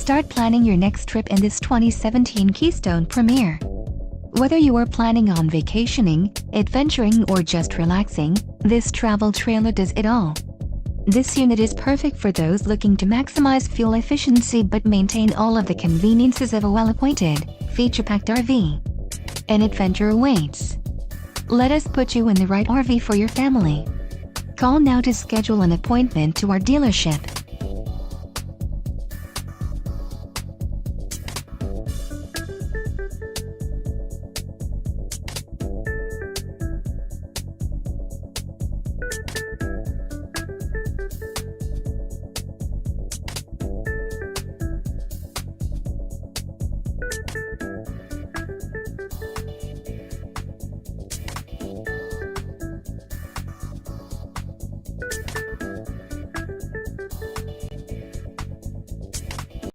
Start planning your next trip in this 2017 Keystone Premier. Whether you are planning on vacationing, adventuring or just relaxing, this travel trailer does it all. This unit is perfect for those looking to maximize fuel efficiency but maintain all of the conveniences of a well-appointed, feature-packed RV. An adventure awaits. Let us put you in the right RV for your family. Call now to schedule an appointment to our dealership.